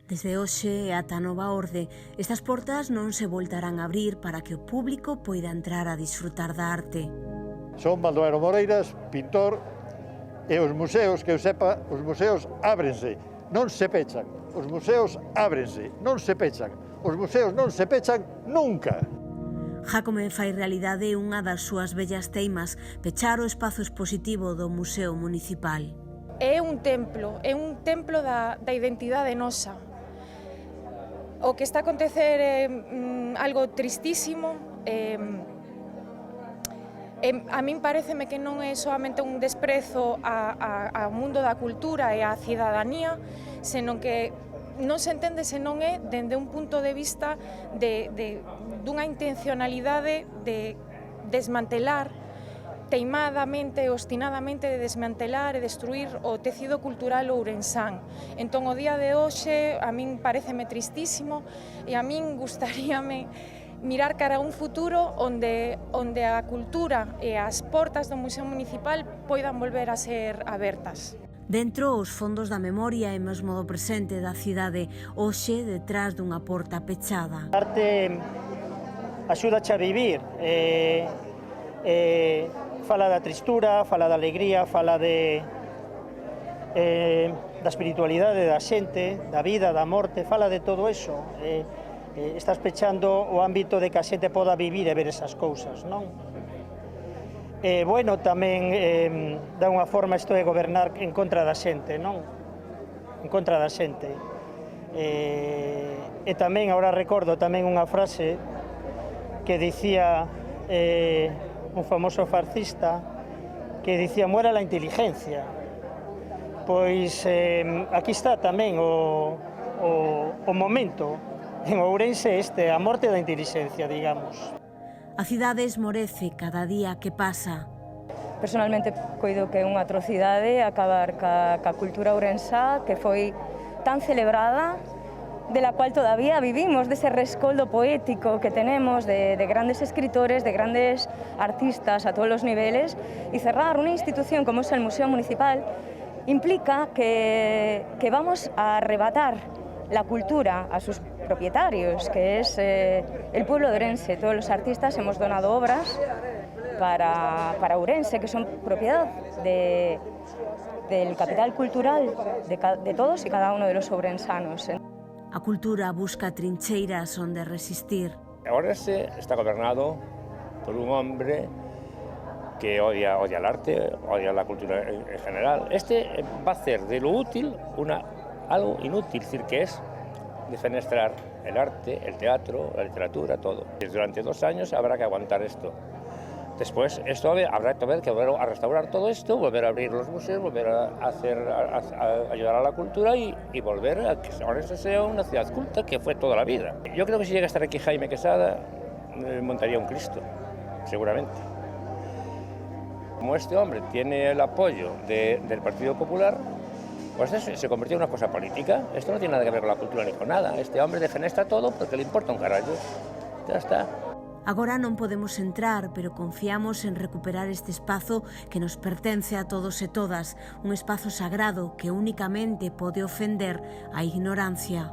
Desde hoxe e ata nova orde, estas portas non se voltarán a abrir para que o público poida entrar a disfrutar da arte. Son Baldoero Moreiras, pintor, e os museos, que eu sepa, os museos ábrense, non se pechan. Os museos ábrense, non se pechan. Os museos non se pechan nunca. Jácome fai realidade unha das súas vellas teimas, pechar o espazo expositivo do Museo Municipal. É un templo da identidade nosa. O que está a acontecer é algo tristísimo. A min pareceme que non é solamente un desprezo ao mundo da cultura e á cidadanía, senón que non se entende se non é dende un punto de vista dunha intencionalidade de desmantelar teimadamente e obstinadamente de desmantelar e destruir o tecido cultural ourensán. Entón, o día de hoxe, a min pareceme tristísimo e a min gustaríame mirar cara a un futuro onde a cultura e as portas do Museo Municipal poidan volver a ser abertas. Dentro os fondos da memoria e mesmo do presente da cidade, hoxe detrás dunha porta pechada. A arte axúdache a vivir, fala da tristura, fala da alegría, fala da espiritualidade da xente, da vida, da morte, fala de todo eso. Estás pechando o ámbito de que a xente poda vivir e ver esas cousas, non? Bueno, tamén dá unha forma isto de gobernar en contra da xente, non? En contra da xente. E tamén, agora recordo tamén unha frase que dicía un famoso fascista que dicía muera la inteligencia. Pois aquí está tamén o momento en Ourense a morte da inteligencia, digamos. A cidade esmorece cada día que pasa. Personalmente coido que é unha atrocidade acabar ca cultura ourensá que foi tan celebrada, de la cual todavía vivimos, de ese rescoldo poético que tenemos de grandes escritores, de grandes artistas a todos los niveles, y cerrar una institución como es el Museo Municipal implica que vamos a arrebatar la cultura a sus propietarios, que es el pueblo de Ourense. Todos los artistas hemos donado obras para Ourense, que son propiedad del capital cultural de todos y cada uno de los ourensanos. A cultura busca trincheiras onde resistir. Ourense está gobernado por un hombre que odia el arte, odia la cultura en general. Este va a hacer de lo útil algo inútil, es decir, que es defenestrar el arte, el teatro, la literatura, todo. Durante 2 años habrá que aguantar esto. Después habrá que volver a restaurar todo esto, volver a abrir los museos, volver a ayudar a la cultura y volver a que Ourense sea una ciudad culta que fue toda la vida. Yo creo que si llega a estar aquí Jaime Quesada, montaría un Cristo, seguramente. Como este hombre tiene el apoyo del Partido Popular, pues se convirtió en una cosa política. Esto no tiene nada que ver con la cultura ni con nada. Este hombre defenestra todo porque le importa un carallo. Ya está. Agora non podemos entrar, pero confiamos en recuperar este espazo que nos pertence a todos e todas, un espazo sagrado que únicamente pode ofender a ignorancia.